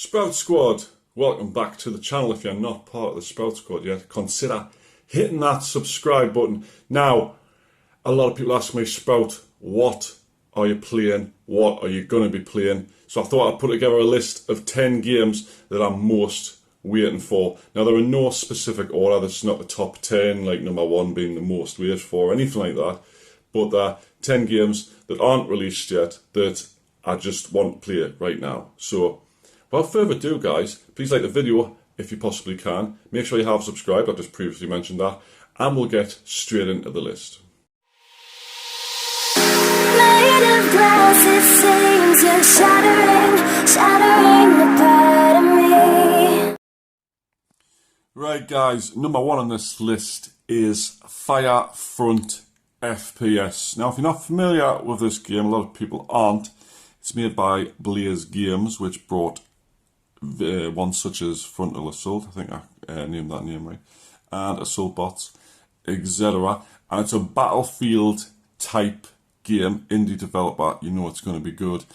Sprout Squad, welcome back to the channel. If you're not part of the Sprout Squad yet, consider hitting that subscribe button. Now, a lot of people ask me, Sprout, what are you playing? What are you going to be playing? So I thought I'd put together a list of 10 games that I'm most waiting for. Now, there are no specific order. This is not the top 10, like number 1 being the most waited for, or anything like that. But there are 10 games that aren't released yet that I just want to play right now. So, without further ado, guys, please like the video if you possibly can. Make sure you have subscribed, I've just previously mentioned that. And we'll get straight into the list. Made of glass, it seems you're shattering the part of me. Right, guys, number 1 on this list is Firefront FPS. Now, if you're not familiar with this game, a lot of people aren't. It's made by Blaze Games, which brought ones such as Frontal Assault, I think I named that name right, and Assault Bots, etc. And it's a Battlefield type game, indie developer, you know it's going to be good.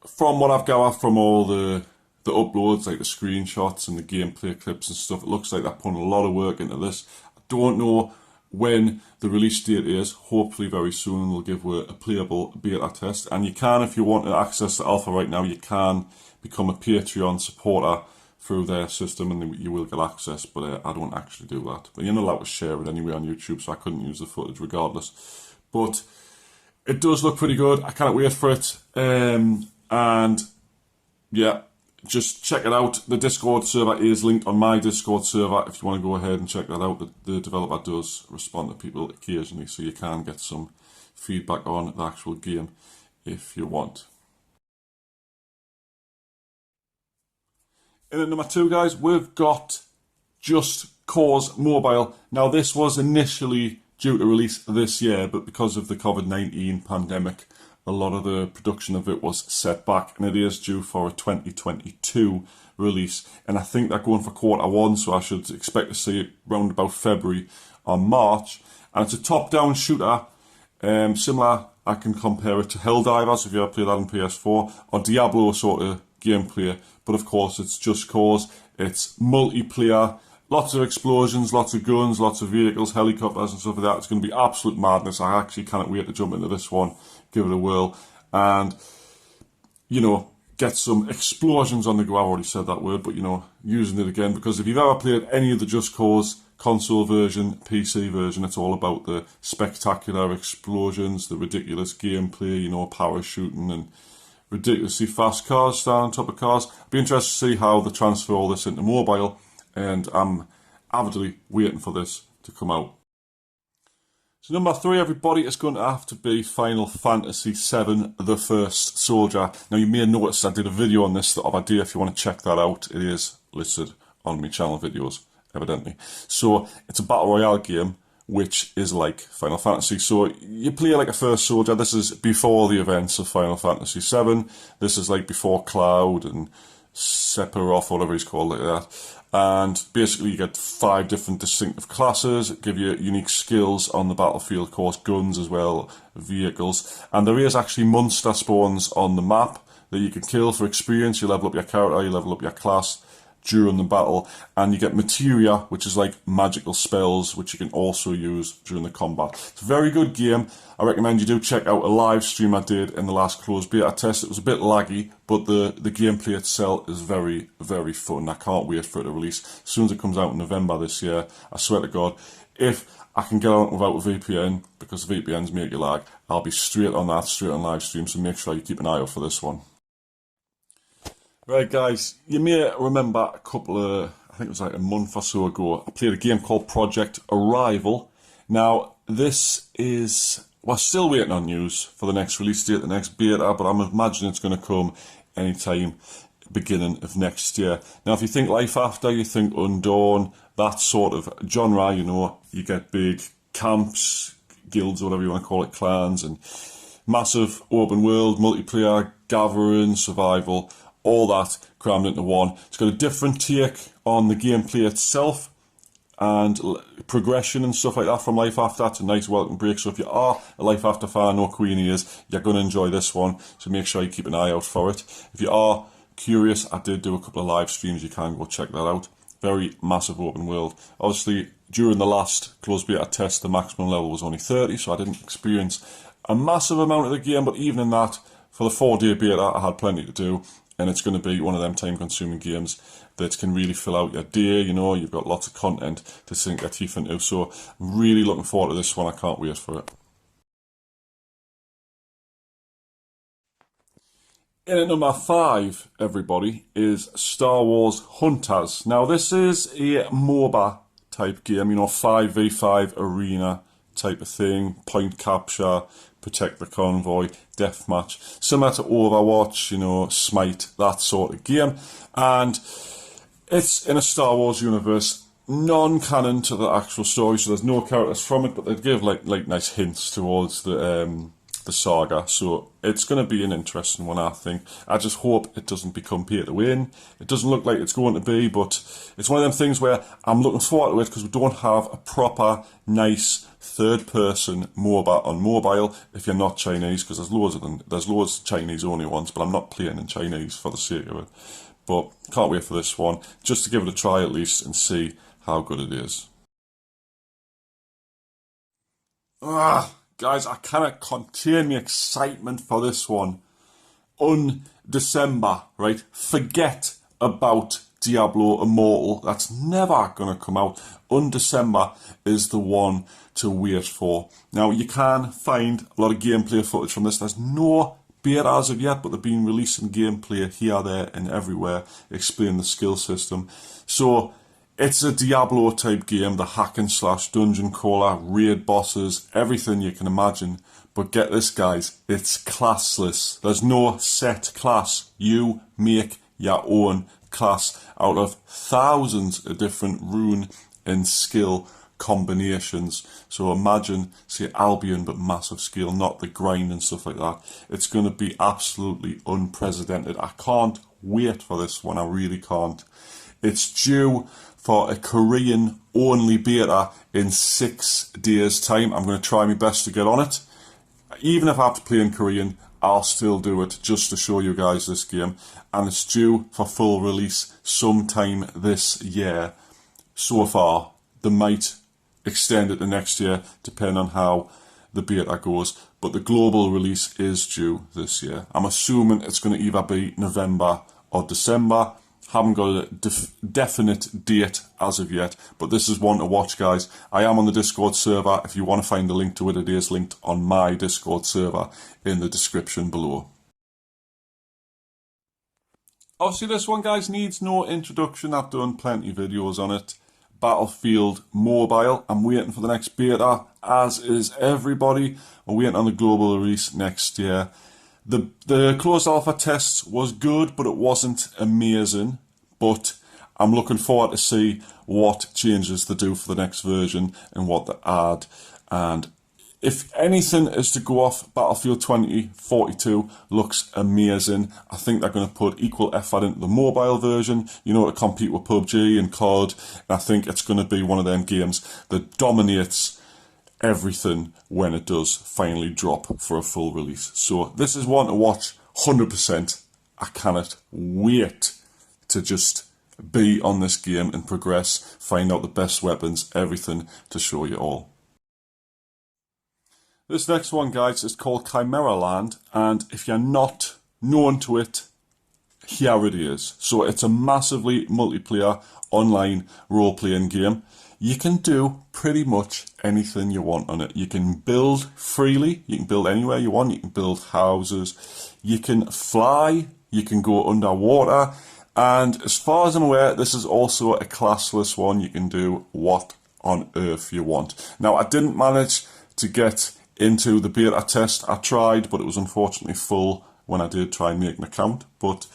From what I've gathered from all the uploads, like the screenshots and the gameplay clips and stuff, it looks like they're putting a lot of work into this. I don't know when the release date is, hopefully very soon, and they'll give a playable beta test. And you can, if you want to access the alpha right now, you can become a Patreon supporter through their system and you will get access, but I don't actually do that. But you're not allowed to share it anyway on YouTube, so I couldn't use the footage regardless. But it does look pretty good. I can't wait for it. And yeah, just check it out. The Discord server is linked on my Discord server if you want to go ahead and check that out. The developer does respond to people occasionally, so you can get some feedback on the actual game if you want. In at number 2, guys, we've got Just Cause Mobile. Now, this was initially due to release this year, but because of the COVID-19 pandemic, a lot of the production of it was set back, and it is due for a 2022 release. And I think they're going for Q1, so I should expect to see it round about February or March. And it's a top-down shooter, similar, I can compare it to Helldivers, if you ever played that on PS4, or Diablo sort of gameplay. But of course, it's Just Cause, it's multiplayer, lots of explosions, lots of guns, lots of vehicles, helicopters and stuff like that. It's going to be absolute madness. I actually can't wait to jump into this one, give it a whirl, and, you know, get some explosions on the go. I've already said that word, but, you know, using it again, because if you've ever played any of the Just Cause console version, PC version, it's all about the spectacular explosions, the ridiculous gameplay, you know, parachuting and ridiculously fast cars standing on top of cars. I'd be interested to see how they transfer all this into mobile, and I'm avidly waiting for this to come out. So number 3, everybody, is going to have to be Final Fantasy VII, The First Soldier. Now, you may notice I did a video on this the other day. If you want to check that out, it is listed on my channel videos, evidently. So, it's a Battle Royale game, which is like Final Fantasy. So, you play like a First Soldier. This is before the events of Final Fantasy VII. This is like before Cloud and Sephiroth, whatever he's called, like that. And basically you get 5 different distinctive classes, give you unique skills on the battlefield, of course, guns as well, vehicles. And there is actually monster spawns on the map that you can kill for experience. You level up your character, you level up your class during the battle, and you get materia, which is like magical spells, which you can also use during the combat. It's a very good game. I recommend you do check out a live stream I did in the last closed beta test. It was a bit laggy, but the gameplay itself is very, very fun. I can't wait for it to release. As soon as it comes out in November this year, I swear to God, if I can get on without a VPN, because VPNs make you lag, I'll be straight on that, straight on live stream, so make sure you keep an eye out for this one. Right, guys, you may remember a couple of, I think it was like a month or so ago, I played a game called Project Arrival. Now, this is, we're still waiting on news for the next release date, the next beta, but I'm imagining it's going to come anytime beginning of next year. Now, if you think Life After, you think Undawn, that sort of genre, you know, you get big camps, guilds, whatever you want to call it, clans, and massive open world, multiplayer, gathering, survival, all that crammed into one. It's got a different take on the gameplay itself and progression and stuff like that from Life After. It's a nice welcome break. So if you are a Life After fan, no Queenie is, you're going to enjoy this one. So make sure you keep an eye out for it. If you are curious, I did do a couple of live streams. You can go check that out. Very massive open world. Obviously, during the last closed beta test, the maximum level was only 30, so I didn't experience a massive amount of the game, but even in that, for the 4-day beta, I had plenty to do, and it's going to be one of them time-consuming games that can really fill out your day. You know, you've got lots of content to sink your teeth into, so I'm really looking forward to this one. I can't wait for it. In at number 5, everybody, is Star Wars Hunters. Now, this is a MOBA type game, you know, 5v5 arena type of thing, point capture, protect the convoy, deathmatch, similar to Overwatch, you know, Smite, that sort of game. And it's in a Star Wars universe, non-canon to the actual story, so there's no characters from it, but they give like nice hints towards the saga, so it's going to be an interesting one, I think. I just hope it doesn't become pay to win. It doesn't look like it's going to be, but it's one of them things where I'm looking forward to it because we don't have a proper, nice, third-person MOBA on mobile if you're not Chinese, because there's loads of them. There's loads of Chinese-only ones, but I'm not playing in Chinese for the sake of it. But can't wait for this one, just to give it a try at least and see how good it is. Guys, I cannot contain my excitement for this one. December, right? Forget about Diablo Immortal. That's never going to come out. December is the one to wait for. Now, you can find a lot of gameplay footage from this. There's no beta as of yet, but they've been releasing gameplay here, there, and everywhere, explaining the skill system. So, it's a Diablo type game, the hack and slash dungeon crawler, raid bosses, everything you can imagine. But get this, guys, it's classless. There's no set class. You make your own class out of thousands of different rune and skill combinations. So imagine, say, Albion, but massive scale, not the grind and stuff like that. It's going to be absolutely unprecedented. I can't wait for this one. I really can't. It's due for a Korean-only beta in 6 days' time. I'm going to try my best to get on it. Even if I have to play in Korean, I'll still do it just to show you guys this game. And it's due for full release sometime this year. So far, they might extend it to next year, depending on how the beta goes. But the global release is due this year. I'm assuming it's going to either be November or December. Haven't got a definite date as of yet, but this is one to watch, guys. I am on the Discord server. If you want to find a link to it, it is linked on my Discord server in the description below. Obviously, this one, guys, needs no introduction. I've done plenty of videos on it. Battlefield Mobile. I'm waiting for the next beta, as is everybody. I'm waiting on the global release next year. The closed alpha test was good, but it wasn't amazing. But I'm looking forward to see what changes they do for the next version and what they add. And if anything is to go off, Battlefield 2042 looks amazing. I think they're going to put equal effort into the mobile version, you know, to compete with PUBG and COD. And I think it's going to be one of them games that dominates everything when it does finally drop for a full release. So this is one to watch 100%. I cannot wait to just be on this game and progress, find out the best weapons, everything to show you all. This next one, guys, is called Chimera Land, and if you're not known to it, here it is. So it's a massively multiplayer online role-playing game. You can do pretty much anything you want on it. You can build freely, you can build anywhere you want, you can build houses, you can fly, you can go underwater, and as far as I'm aware, this is also a classless one. You can do what on earth you want. Now, I didn't manage to get into the beta test. I tried, but it was unfortunately full when I did try and make an account. But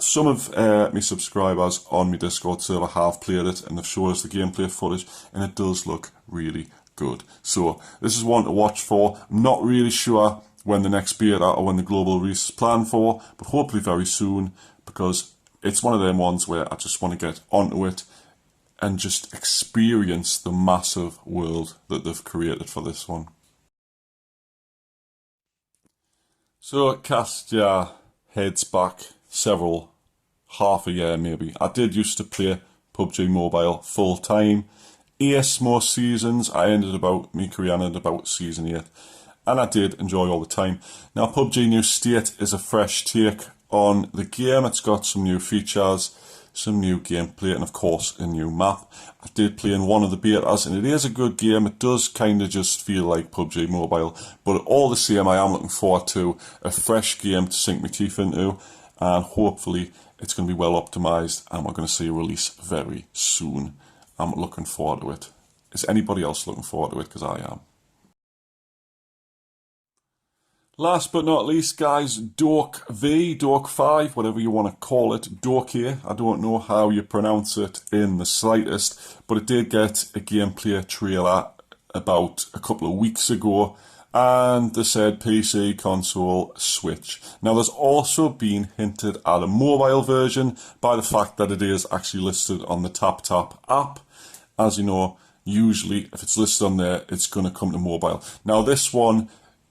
some of my subscribers on my Discord server have played it, and they've showed us the gameplay footage, and it does look really good. So this is one to watch for. I'm not really sure when the next beta or when the global release is planned for, but hopefully very soon, because it's one of them ones where I just want to get onto it and just experience the massive world that they've created for this one. So cast your heads back several half a year maybe. I did used to play PUBG Mobile full time. Ace most seasons. I ended about, my career ended about season 8. And I did enjoy all the time. Now PUBG New State is a fresh take on the game. It's got some new features, some new gameplay, and of course a new map. I did play in one of the betas, and it is a good game. It does kind of just feel like PUBG Mobile, but all the same, I am looking forward to a fresh game to sink my teeth into, and hopefully it's going to be well optimised, and we're going to see a release very soon. I'm looking forward to it. Is anybody else looking forward to it? Because I am. Last but not least, guys, Dork V, Dork 5, whatever you want to call it, Dork here. I don't know how you pronounce it in the slightest, but it did get a gameplay trailer about a couple of weeks ago, and they said PC, console, Switch. Now, there's also been hinted at a mobile version by the fact that it is actually listed on the TapTap app. As you know, usually if it's listed on there, it's going to come to mobile. Now, this one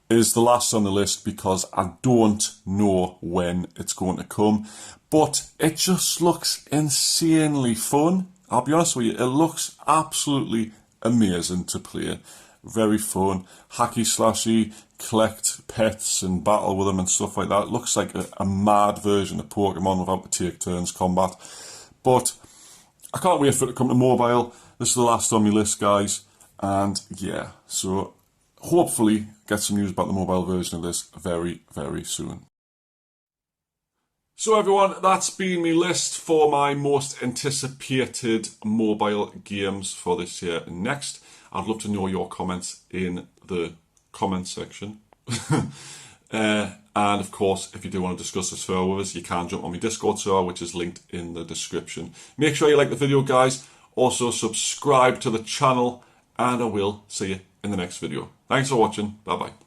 is the last on the list because I don't know when it's going to come, but it just looks insanely fun. I'll be honest with you, it looks absolutely amazing to play. Very fun, hacky slashy, collect pets and battle with them and stuff like that. It looks like a mad version of Pokemon without the take turns combat. But I can't wait for it to come to mobile. This is the last on my list, guys. And yeah, so hopefully get some news about the mobile version of this very, very soon. So everyone, that's been my list for my most anticipated mobile games for this year and next. I'd love to know your comments in the comment section. And of course, if you do want to discuss this further with us, you can jump on my Discord server, which is linked in the description. Make sure you like the video, guys. Also subscribe to the channel, and I will see you in the next video. Thanks for watching. Bye bye.